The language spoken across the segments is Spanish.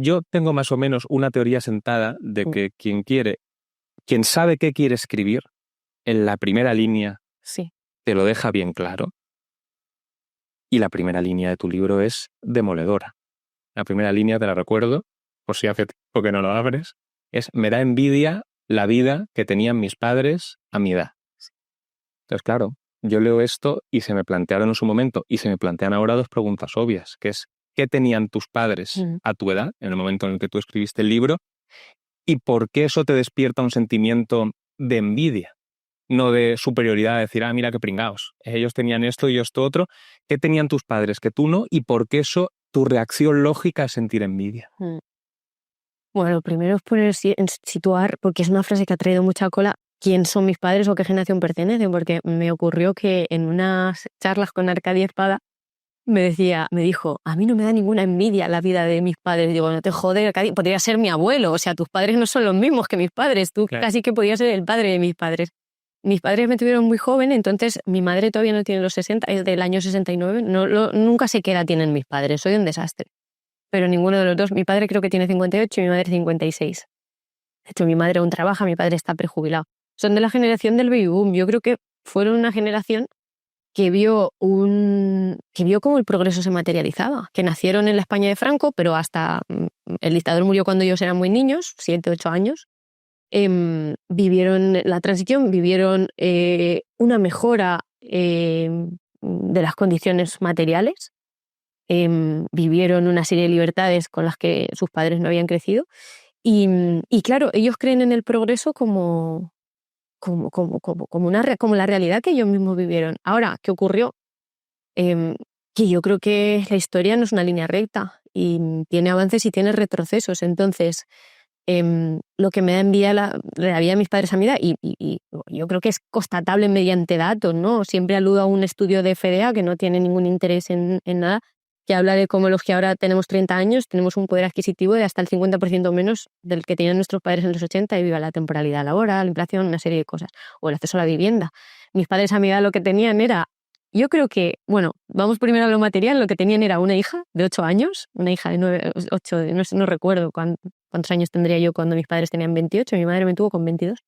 Yo tengo más o menos una teoría sentada de que quien sabe qué quiere escribir, en la primera línea Sí. te lo deja bien claro. Y la primera línea de tu libro es demoledora. La primera línea, te la recuerdo, por si hace tiempo que no lo abres, es: me da envidia la vida que tenían mis padres a mi edad. Entonces, claro, yo leo esto y se me plantearon en su momento, y se me plantean ahora dos preguntas obvias, que es: ¿qué tenían tus padres a tu edad, en el momento en el que tú escribiste el libro? ¿Y por qué eso te despierta un sentimiento de envidia? No de superioridad, de decir, mira qué pringaos, ellos tenían esto y esto otro. ¿Qué tenían tus padres que tú no? ¿Y por qué eso, tu reacción lógica es sentir envidia? Bueno, lo primero es poner en situar, porque es una frase que ha traído mucha cola, quién son mis padres o qué generación pertenecen, porque me ocurrió que en unas charlas con Arcadia Espada me dijo, a mí no me da ninguna envidia la vida de mis padres. Digo, no te jodes, Arcadia, podría ser mi abuelo, o sea, tus padres no son los mismos que mis padres, tú Claro. casi que podías ser el padre de mis padres. Mis padres me tuvieron muy joven, entonces mi madre todavía no tiene los 60, es del año 69, nunca sé qué edad tienen mis padres, soy un desastre. Pero ninguno de los dos, mi padre creo que tiene 58 y mi madre 56. De hecho, mi madre aún trabaja, mi padre está prejubilado. Son de la generación del baby boom. Yo creo que fueron una generación que vio cómo el progreso se materializaba, que nacieron en la España de Franco, pero hasta el dictador murió cuando ellos eran muy niños, 7, 8 años. Vivieron la transición, vivieron una mejora de las condiciones materiales, vivieron una serie de libertades con las que sus padres no habían crecido y claro, ellos creen en el progreso como la realidad que ellos mismos vivieron. Ahora, ¿qué ocurrió? Que yo creo que la historia no es una línea recta y tiene avances y tiene retrocesos. Entonces, lo que me da envidia la vida de mis padres a mi edad, y yo creo que es constatable mediante datos, ¿no? Siempre aludo a un estudio de FDA que no tiene ningún interés en nada, que habla de cómo los que ahora tenemos 30 años tenemos un poder adquisitivo de hasta el 50% menos del que tenían nuestros padres en los 80, debido a la temporalidad laboral, la inflación, una serie de cosas, o el acceso a la vivienda. Mis padres a mi edad lo que tenían era, yo creo que, bueno, vamos primero a lo material, lo que tenían era una hija de 8 años, una hija de 9, 8, no recuerdo cuántos años tendría yo cuando mis padres tenían 28, mi madre me tuvo con 22.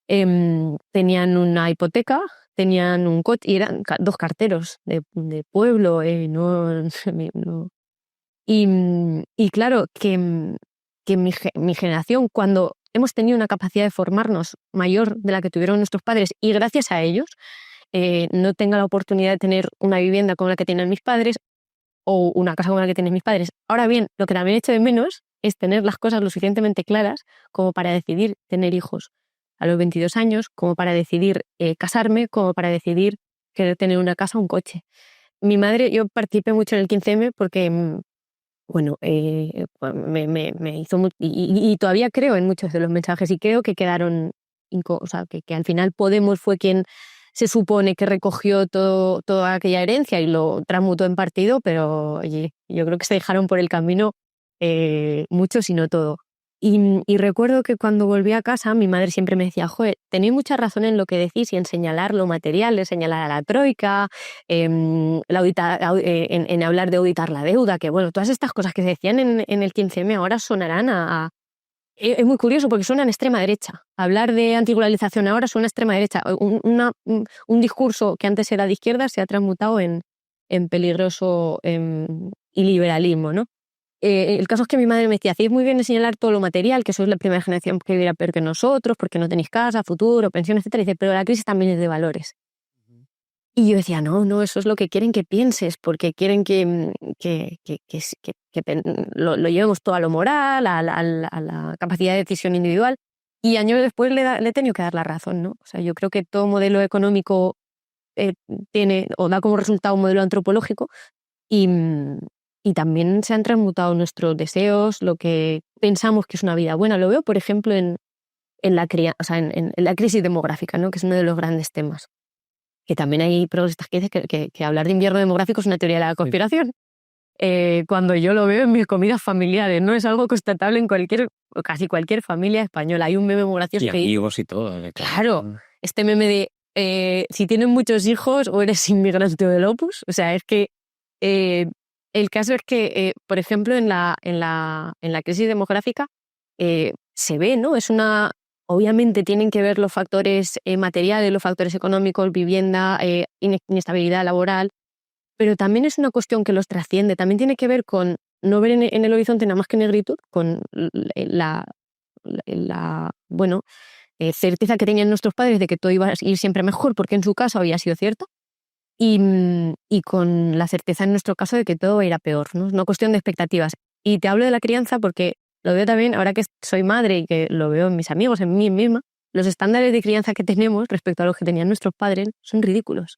Tenían una hipoteca, tenían un coche y eran 2 carteros de pueblo, no. Y claro, que mi generación, cuando hemos tenido una capacidad de formarnos mayor de la que tuvieron nuestros padres y gracias a ellos, no tenga la oportunidad de tener una vivienda como la que tienen mis padres o una casa como la que tienen mis padres. Ahora bien, lo que también echo de menos es tener las cosas lo suficientemente claras como para decidir tener hijos a los 22 años, como para decidir casarme, como para decidir querer tener una casa o un coche. Mi madre, yo participé mucho en el 15M porque, bueno, me hizo mucho, y todavía creo en muchos de los mensajes y creo que quedaron, o sea, que al final Podemos fue quien se supone que recogió toda aquella herencia y lo transmutó en partido, pero oye, yo creo que se dejaron por el camino muchos y no todo. Y recuerdo que cuando volví a casa, mi madre siempre me decía, joder, tenéis mucha razón en lo que decís y en señalar lo material, en señalar a la troika, en hablar de auditar la deuda, que bueno, todas estas cosas que se decían en el 15M ahora sonarán es muy curioso porque suena en extrema derecha. Hablar de antiglobalización ahora suena a extrema derecha. Un discurso que antes era de izquierda se ha transmutado en peligroso iliberalismo, ¿no? El caso es que mi madre me decía, hacéis muy bien en señalar todo lo material, que sois la primera generación que vivirá peor que nosotros, porque no tenéis casa, futuro, pensión, etcétera. Y dice, pero la crisis también es de valores. Y yo decía, no, eso es lo que quieren que pienses, porque quieren que lo llevemos todo a lo moral, a la capacidad de decisión individual. Y años después le he tenido que dar la razón, ¿no? O sea, yo creo que todo modelo económico tiene o da como resultado un modelo antropológico y también se han transmutado nuestros deseos, lo que pensamos que es una vida buena. Lo veo, por ejemplo, en la crisis demográfica, ¿no? Que es uno de los grandes temas. Que también hay progresistas que dicen que hablar de invierno demográfico es una teoría de la conspiración. Sí. Cuando yo lo veo en mis comidas familiares, ¿no? Es algo constatable en casi cualquier familia española. Hay un meme muy gracioso. Y amigos y todo. Claro, este meme de si tienes muchos hijos o eres inmigrante del Opus. O sea, es que El caso es que, por ejemplo, en la crisis demográfica se ve, ¿no? Obviamente tienen que ver los factores materiales, los factores económicos, vivienda, inestabilidad laboral, pero también es una cuestión que los trasciende. También tiene que ver con no ver en el horizonte nada más que negritud, con certeza que tenían nuestros padres de que todo iba a ir siempre mejor, porque en su caso había sido cierto, y con la certeza en nuestro caso de que todo va a ir a peor, ¿no? Es una cuestión de expectativas. Y te hablo de la crianza porque lo veo también, ahora que soy madre y que lo veo en mis amigos, en mí misma, los estándares de crianza que tenemos respecto a los que tenían nuestros padres son ridículos.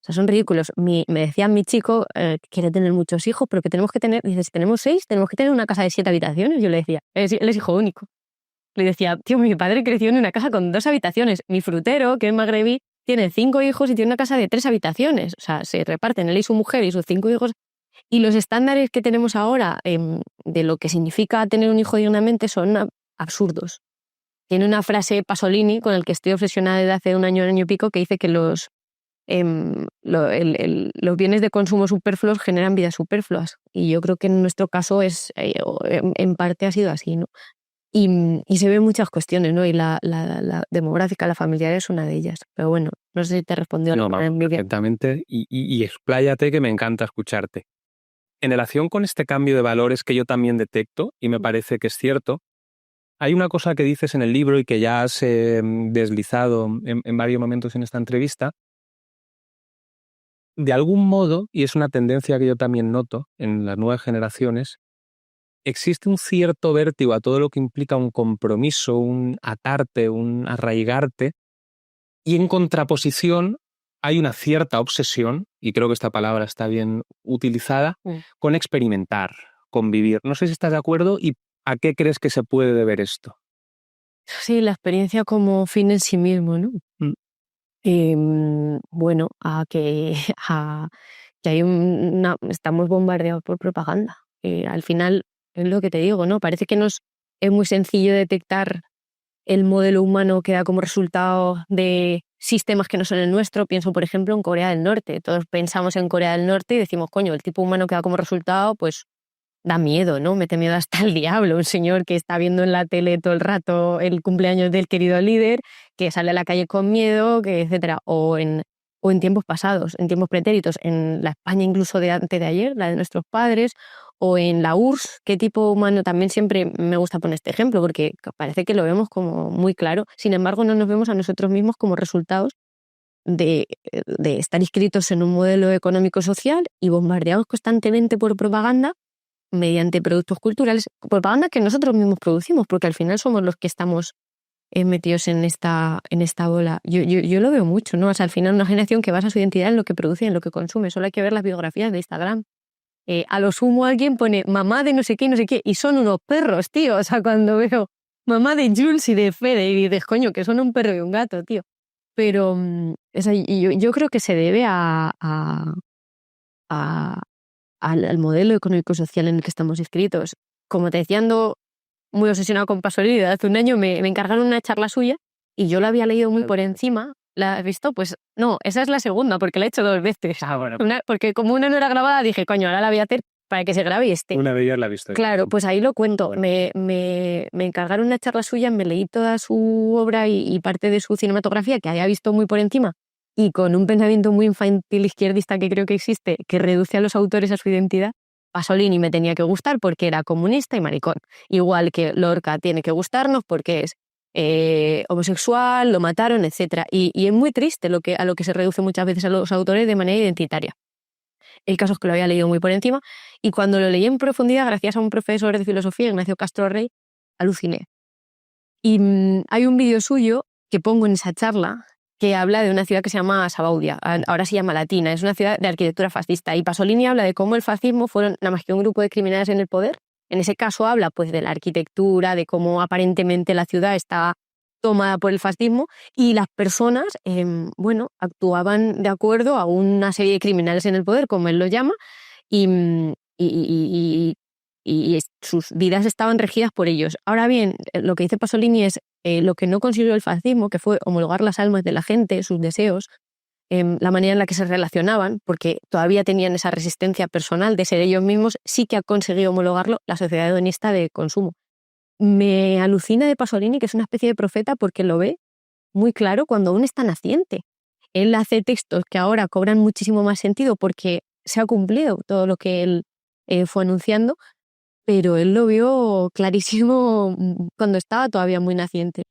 O sea, son ridículos. Me decía mi chico que quiere tener muchos hijos, pero que tenemos que tener, dice, si tenemos 6, tenemos que tener una casa de 7 habitaciones. Yo le decía, él es hijo único. Le decía, tío, mi padre creció en una casa con 2 habitaciones. Mi frutero, que es magrebí, tiene 5 hijos y tiene una casa de 3 habitaciones. O sea, se reparten él y su mujer y sus 5 hijos. Y los estándares que tenemos ahora de lo que significa tener un hijo dignamente son absurdos. Tiene una frase Pasolini, con el que estoy obsesionada desde hace un año y pico, que dice que los bienes de consumo superfluos generan vidas superfluas. Y yo creo que en nuestro caso en parte ha sido así, ¿no? Y se ven muchas cuestiones, ¿no? Y la demográfica, la familiar es una de ellas. Pero bueno, no sé si te he respondido No, a la perfectamente. Y expláyate, que me encanta escucharte. En relación con este cambio de valores que yo también detecto, y me parece que es cierto, hay una cosa que dices en el libro y que ya has deslizado en varios momentos en esta entrevista. De algún modo, y es una tendencia que yo también noto en las nuevas generaciones, existe un cierto vértigo a todo lo que implica un compromiso, un atarte, un arraigarte, y en contraposición hay una cierta obsesión, y creo que esta palabra está bien utilizada, con experimentar, con vivir. No sé si estás de acuerdo y a qué crees que se puede deber esto. Sí, la experiencia como fin en sí mismo, ¿no? Bueno, a que hay estamos bombardeados por propaganda. Al final, es lo que te digo, ¿no? Parece que es muy sencillo detectar el modelo humano que da como resultado de sistemas que no son el nuestro. Pienso, por ejemplo, en Corea del Norte. Todos pensamos en Corea del Norte y decimos, coño, el tipo humano que da como resultado, pues da miedo, ¿no? Mete miedo hasta el diablo. Un señor que está viendo en la tele todo el rato el cumpleaños del querido líder, que sale a la calle con miedo, que etcétera. O en tiempos pasados, en tiempos pretéritos, en la España incluso de antes de ayer, la de nuestros padres, o en la URSS, qué tipo humano. También siempre me gusta poner este ejemplo porque parece que lo vemos como muy claro. Sin embargo, no nos vemos a nosotros mismos como resultados de estar inscritos en un modelo económico-social y bombardeados constantemente por propaganda mediante productos culturales, propaganda que nosotros mismos producimos, porque al final somos los que estamos metidos en esta bola. Yo lo veo mucho, ¿no? O sea, al final una generación que basa su identidad en lo que produce, en lo que consume. Solo hay que ver las biografías de Instagram. A lo sumo alguien pone mamá de no sé qué, y son unos perros, tío. O sea, cuando veo mamá de Jules y de Fede, y dices, coño, que son un perro y un gato, tío. Pero yo creo que se debe al modelo económico-social en el que estamos inscritos. Como te decía, ando muy obsesionado con Pasolini. Hace un año me encargaron una charla suya y yo la había leído muy por encima. ¿La has visto? Pues no, esa es la segunda, porque la he hecho 2 veces. Bueno. Porque como una no era grabada, dije, coño, ahora la voy a hacer para que se grabe y esté. Una de ellas la he visto. Claro, pues ahí lo cuento. Bueno. Me encargaron una charla suya, me leí toda su obra y parte de su cinematografía, que había visto muy por encima, y con un pensamiento muy infantil izquierdista que creo que existe, que reduce a los autores a su identidad. Pasolini me tenía que gustar porque era comunista y maricón. Igual que Lorca tiene que gustarnos porque es homosexual, lo mataron, etc. Y es muy triste a lo que se reduce muchas veces a los autores de manera identitaria. El caso es que lo había leído muy por encima y cuando lo leí en profundidad, gracias a un profesor de filosofía, Ignacio Castro Rey, aluciné. Y hay un vídeo suyo que pongo en esa charla que habla de una ciudad que se llama Sabaudia, ahora se llama Latina, es una ciudad de arquitectura fascista, y Pasolini habla de cómo el fascismo fueron nada más que un grupo de criminales en el poder. En ese caso habla pues de la arquitectura, de cómo aparentemente la ciudad está tomada por el fascismo y las personas, actuaban de acuerdo a una serie de criminales en el poder, como él lo llama, y sus vidas estaban regidas por ellos. Ahora bien, lo que dice Pasolini es lo que no consiguió el fascismo, que fue homologar las almas de la gente, sus deseos, la manera en la que se relacionaban, porque todavía tenían esa resistencia personal de ser ellos mismos, sí que ha conseguido homologarlo la sociedad hedonista de consumo. Me alucina de Pasolini, que es una especie de profeta, porque lo ve muy claro cuando aún está naciente. Él hace textos que ahora cobran muchísimo más sentido porque se ha cumplido todo lo que él fue anunciando, pero él lo vio clarísimo cuando estaba todavía muy naciente.